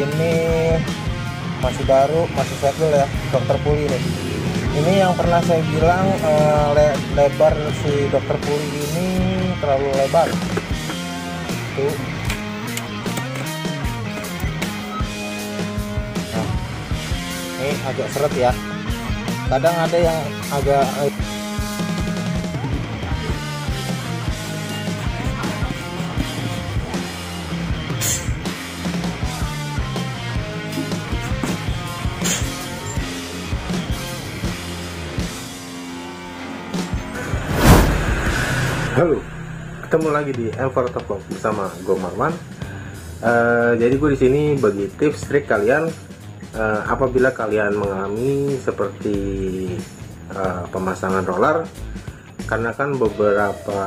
ini masih baru, masih segel ya, Dokter Puli nih. Ini yang pernah saya bilang lebar si Dokter Puli ini terlalu lebar. Tuh. Nah, ini agak seret ya. Kadang ada yang agak Halo, ketemu lagi di M4 Vlog bersama gue Marwan. Jadi gue di sini bagi tips trik kalian apabila kalian mengalami seperti pemasangan roller, karena kan beberapa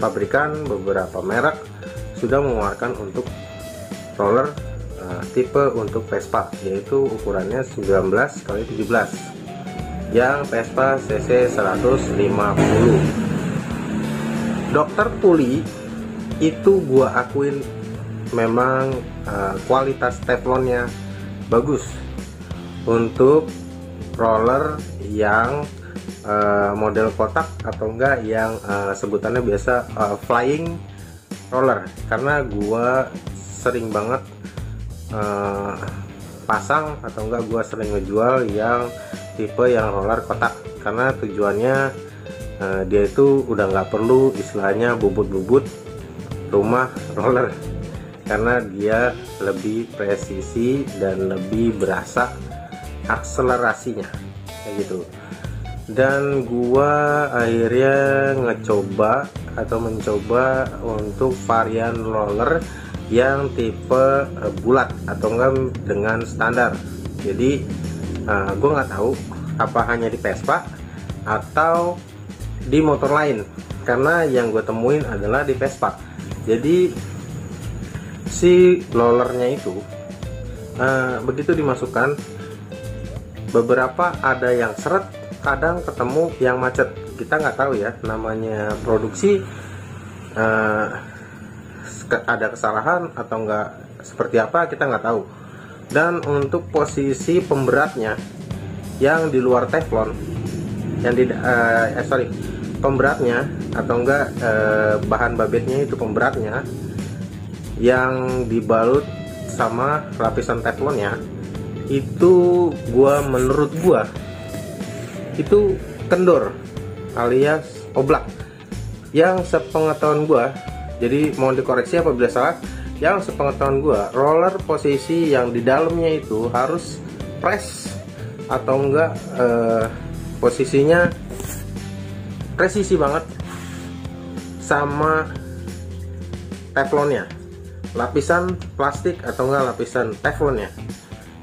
pabrikan, beberapa merek sudah mengeluarkan untuk roller tipe untuk Vespa, yaitu ukurannya 19x17 yang Vespa cc 150. Dokter Puli itu gua akuin memang kualitas teflonnya bagus untuk roller yang model kotak atau enggak yang sebutannya biasa flying roller, karena gua sering banget pasang atau enggak gua sering ngejual yang tipe yang roller kotak, karena tujuannya dia itu udah nggak perlu istilahnya bubut-bubut rumah roller, karena dia lebih presisi dan lebih berasa akselerasinya kayak gitu. Dan gua akhirnya mencoba untuk varian roller yang tipe bulat atau enggak dengan standar. Jadi gua nggak tahu apa hanya di Vespa atau di motor lain, karena yang gue temuin adalah di Vespa. Jadi si rollernya itu begitu dimasukkan, beberapa ada yang seret, kadang ketemu yang macet. Kita nggak tahu ya, namanya produksi ada kesalahan atau enggak seperti apa, kita nggak tahu. Dan untuk posisi pemberatnya yang di luar teflon, yang di pemberatnya atau enggak bahan babetnya itu pemberatnya yang dibalut sama lapisan teflonnya itu menurut gua itu kendor alias oblak. Yang sepengetahuan gua, jadi mohon dikoreksi apabila salah, yang sepengetahuan gua roller posisi yang di dalamnya itu harus press atau enggak posisinya presisi banget sama teflonnya, lapisan plastik atau enggak lapisan teflonnya.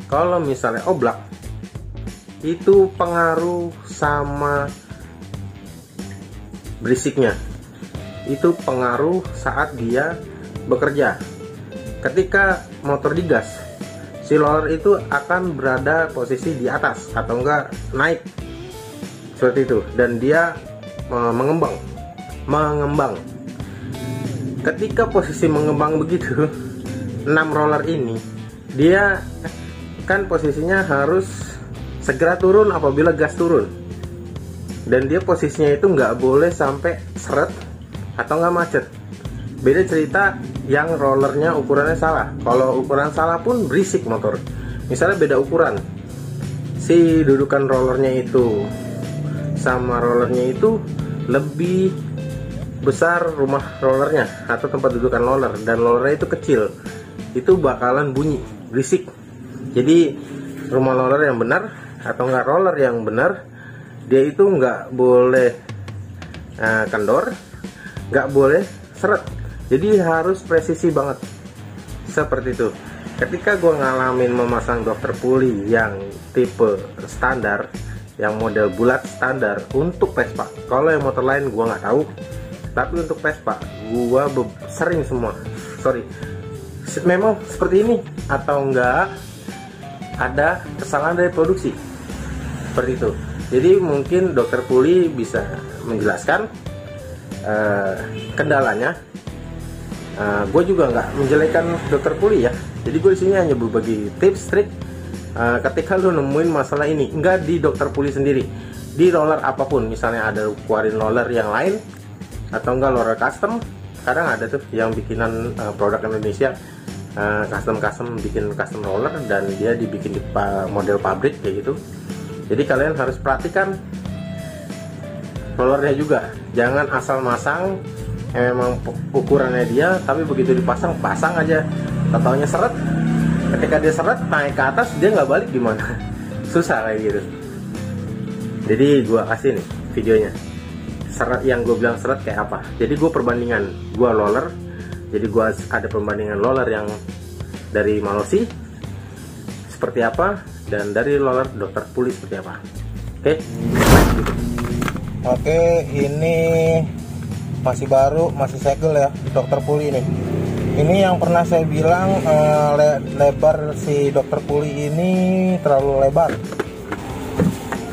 Kalau misalnya oblak, itu pengaruh sama berisiknya, itu pengaruh saat dia bekerja. Ketika motor digas, si roller itu akan berada posisi di atas atau enggak naik seperti itu, dan dia mengembang. Ketika posisi mengembang begitu, 6 roller ini dia kan posisinya harus segera turun apabila gas turun, dan dia posisinya itu nggak boleh sampai seret atau nggak macet. Beda cerita yang rollernya ukurannya salah. Kalau ukuran salah pun berisik motor. Misalnya beda ukuran, si dudukan rollernya itu sama rollernya itu lebih besar rumah rollernya atau tempat dudukan roller, dan rollernya itu kecil, itu bakalan bunyi berisik. Jadi rumah roller yang benar atau enggak roller yang benar, dia itu nggak boleh kendor, nggak boleh seret, jadi harus presisi banget seperti itu. Ketika gue ngalamin memasang Dokter Puli yang tipe standar, yang model bulat standar untuk Vespa. Kalau yang motor lain gua nggak tahu, tapi untuk Vespa gua sering memang seperti ini, atau enggak ada kesalahan dari produksi seperti itu. Jadi mungkin Dokter Puli bisa menjelaskan kendalanya. Gue juga nggak menjelekan Dokter Puli ya, Jadi gue di sini hanya berbagi tips trik ketika lu nemuin masalah ini, enggak di dokter puli sendiri, di roller apapun, misalnya ada keluarin roller yang lain atau enggak roller custom. Kadang ada tuh yang bikinan produk Indonesia, custom bikin custom roller dan dia dibikin di model pabrik kayak gitu. Jadi kalian harus perhatikan rollernya juga, jangan asal masang memang ukurannya dia, tapi begitu dipasang pasang aja, totalnya seret. Ketika dia seret naik ke atas dia nggak balik gimana? Susah kayak gitu. Jadi gua kasih nih videonya, seret yang gue bilang seret kayak apa. Jadi gue perbandingan, gue roller, jadi gue ada perbandingan roller yang dari Mallosi seperti apa dan dari roller dokter puli seperti apa. Oke, gitu. Oke, ini masih baru, masih segel ya di dokter puli ini. Ini yang pernah saya bilang lebar si dokter puli ini terlalu lebar.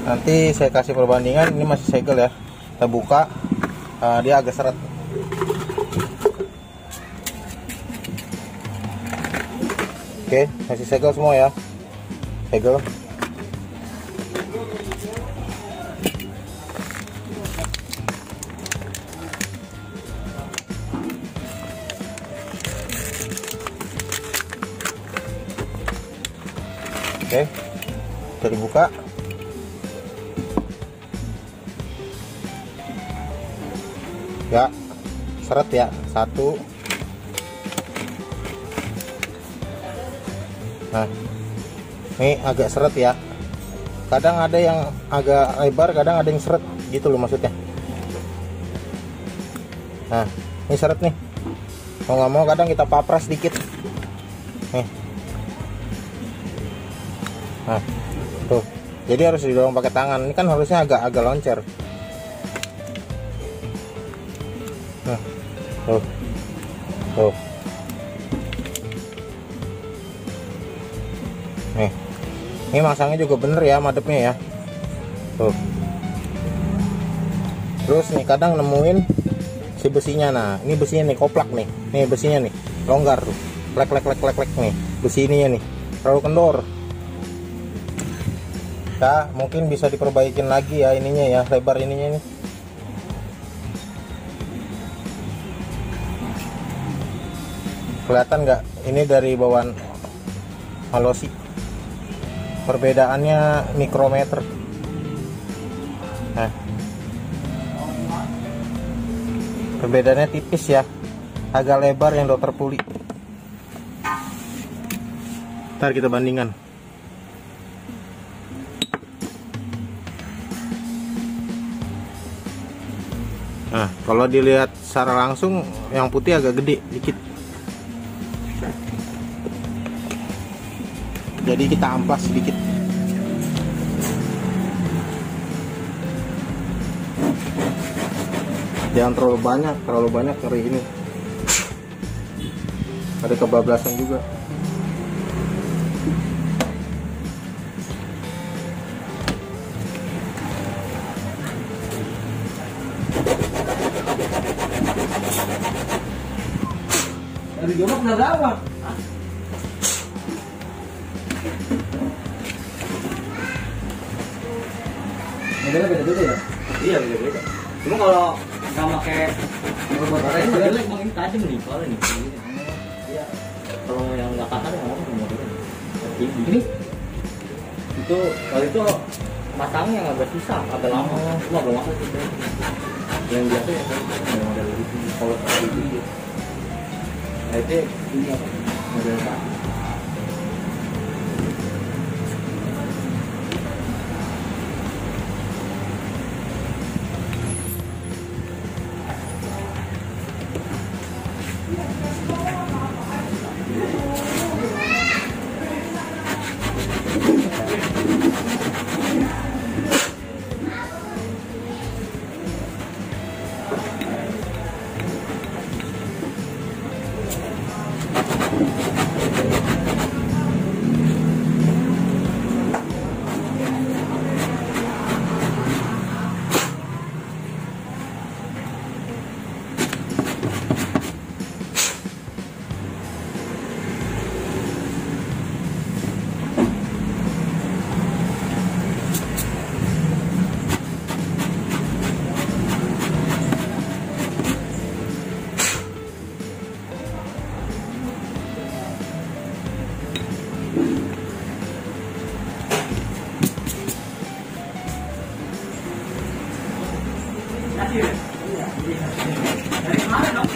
Nanti saya kasih perbandingan. Ini masih segel ya. Kita buka, dia agak seret. Oke, masih segel semua ya. Segel. Oke, bisa dibuka. Ya, seret ya, satu. Nah, ini agak seret ya. Kadang ada yang agak lebar, kadang ada yang seret gitu loh maksudnya. Nah, ini seret nih. Mau nggak mau kadang kita papras dikit. Nih. Nah, tuh. Jadi harus didorong pakai tangan. Ini kan harusnya agak loncer. Nah, tuh. Tuh. Nih. Ini masangnya juga bener ya, madepnya ya. Tuh. Terus nih kadang nemuin si besinya. Nah, ini besinya nih koplak nih. Nih besinya nih, longgar tuh. Plek nih. Besi ininya nih terlalu kendor. Ya, mungkin bisa diperbaikin lagi ya ininya ya, lebar ininya nih. Kelihatan nggak? Ini dari bawaan Mallosi. Perbedaannya mikrometer. Nah, perbedaannya tipis ya, agak lebar yang dokter puli. Ntar kita bandingkan. Nah, kalau dilihat secara langsung yang putih agak gede dikit. Jadi kita amplas sedikit. Jangan terlalu banyak ngeri ini. Ada kebablasan juga. Dari Jombang udah berapa? Modelnya beda-beda ya? Iya beda-beda. Cuma kalau nggak pakai robot lain, modelnya emang ini tajam nih, soalnya nih. Iya. Kalau yang nggak kasar ya nggak apa modelnya. Ini itu kalau itu masangnya yang agak susah, agak lama. Cuma belum masuk itu. Yang biasa ya model itu, kalau itu gitu. Nah itu ini apa? Model apa? Dari kemarin dong.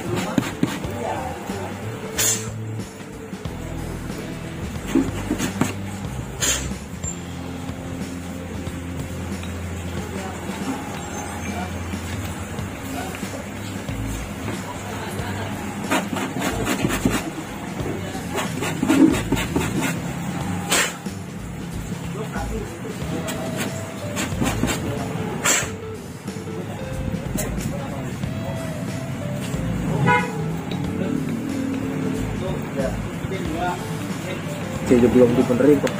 Jadi belum dibenerin kok.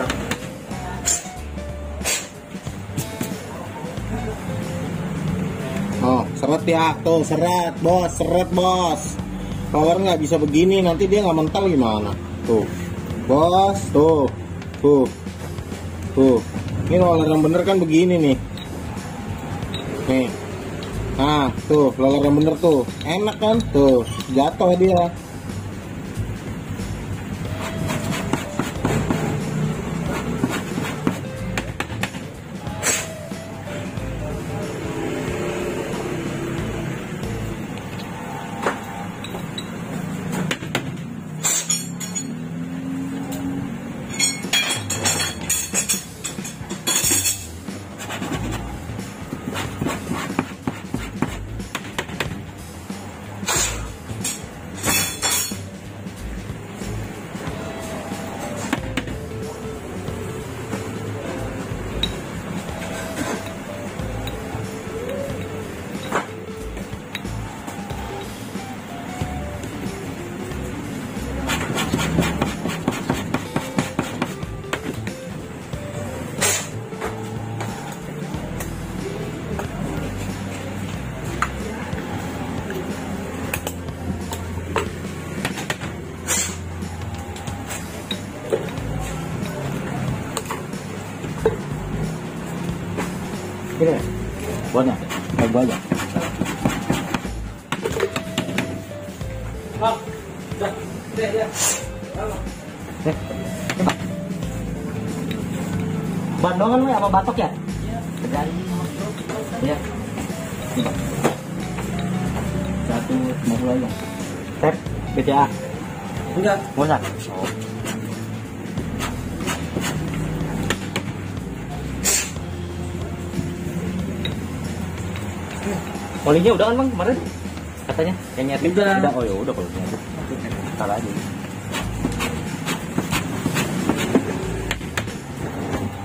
Oh, seret ya, tuh seret bos. Power nggak bisa begini, nanti dia nggak mental gimana? Tuh, bos, tuh. Ini roller yang bener kan begini nih. Nih, nah tuh roller yang bener tuh, enak kan? Tuh, jatuh dia. Ini buatnya, kayak gua aja. Ban doang kan apa batok ya? Terjadi. Iya. 150 aja. Tep, BCA. Enggak. Enggak. Oh. Olinya udah kan bang kemarin katanya yang nyeting udah. Oh ya udah kalau nyeting salah aja.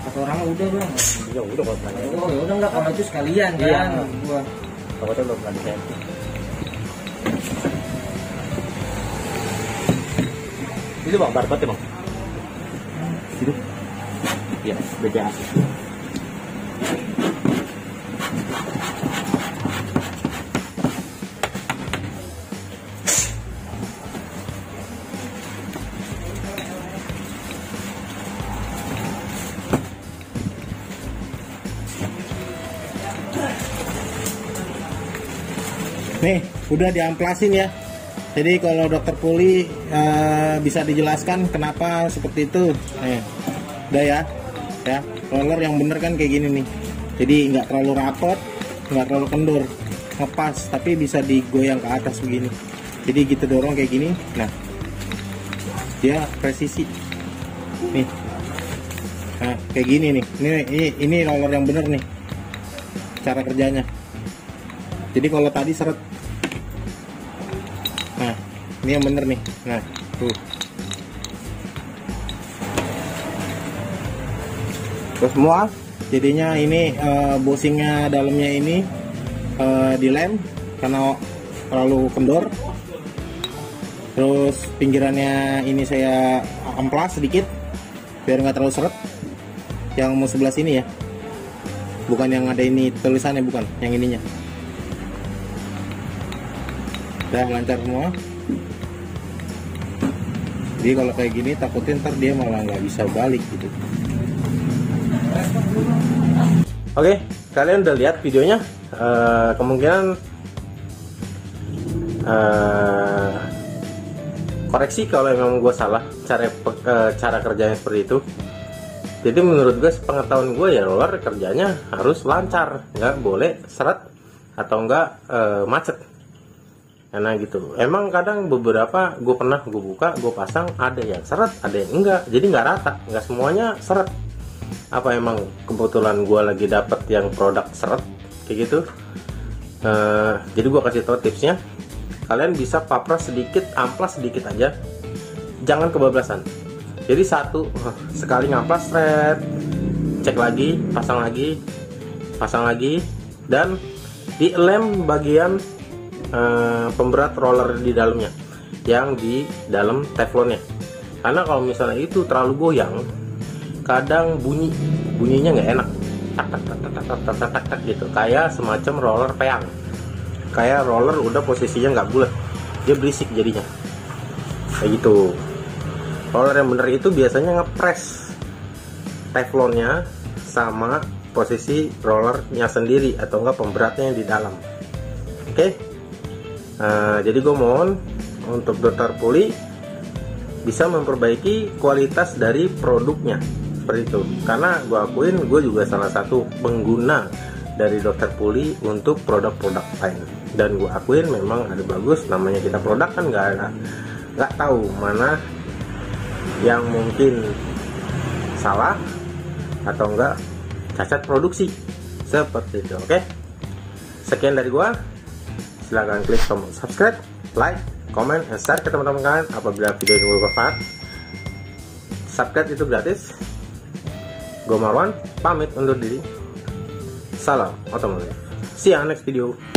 Satu orang udah bang. Ya udah kalau nanya. Oh ya udah nggak kalau itu sekalian kan. Iya. Gua takutnya belum pernah disetting. Itu bang barcode ya bang. Itu. Iya BCA. Nih, udah diamplasin ya. Jadi kalau dokter Puli bisa dijelaskan kenapa seperti itu. Nih, udah ya. Ya, roller yang bener kan kayak gini nih. Jadi nggak terlalu rapet, nggak terlalu kendur, ngepas, tapi bisa digoyang ke atas begini. Jadi gitu dorong kayak gini. Nah, dia presisi. Nih, nah kayak gini nih. Ini roller yang bener nih. Cara kerjanya. Jadi kalau tadi seret. Nah, ini yang bener nih. Nah, tuh. Terus semua. Jadinya ini bosingnya dalamnya ini dilem karena terlalu kendor. Terus pinggirannya ini saya amplas sedikit biar nggak terlalu seret. Yang mau sebelah sini ya. Bukan yang ada ini tulisannya, bukan yang ininya. Udah lancar semua. Jadi kalau kayak gini takutin ntar dia malah nggak bisa balik gitu. Oke, kalian udah lihat videonya. Kemungkinan koreksi kalau memang gue salah cara kerjanya seperti itu. Jadi menurut gue, sepengetahuan gue ya, roller kerjanya harus lancar, nggak boleh seret atau nggak macet. karena gitu. Emang kadang beberapa gue buka, gue pasang, ada yang seret, ada yang enggak, jadi nggak rata, nggak semuanya seret. Apa emang kebetulan gue lagi dapet yang produk seret kayak gitu. Jadi gue kasih tau tipsnya, kalian bisa papras sedikit, amplas sedikit aja, jangan kebablasan. Jadi sekali ngamplas, cek lagi, pasang lagi, dan dilem bagian pemberat roller di dalamnya, yang di dalam teflonnya. Karena kalau misalnya itu terlalu goyang, kadang bunyinya nggak enak, tak gitu, kayak semacam roller peang, kayak roller udah posisinya nggak bulat, dia berisik jadinya, kayak gitu. Roller yang bener itu biasanya ngepres teflonnya sama posisi rollernya sendiri, atau enggak pemberatnya yang di dalam. Oke. Jadi gue mohon untuk Dr. Puli bisa memperbaiki kualitas dari produknya seperti itu, karena gue akuin gue juga salah satu pengguna dari Dr. Puli untuk produk-produk lain, dan gue akuin memang ada bagus. Namanya kita produk kan nggak tahu mana yang mungkin salah atau enggak cacat produksi seperti itu. Oke, sekian dari gua. Silahkan klik tombol subscribe, like, comment, and share ke teman-teman kalian apabila video ini bermanfaat. Subscribe itu gratis. Gue Marwan pamit undur diri. Salam otomotif. See you next video.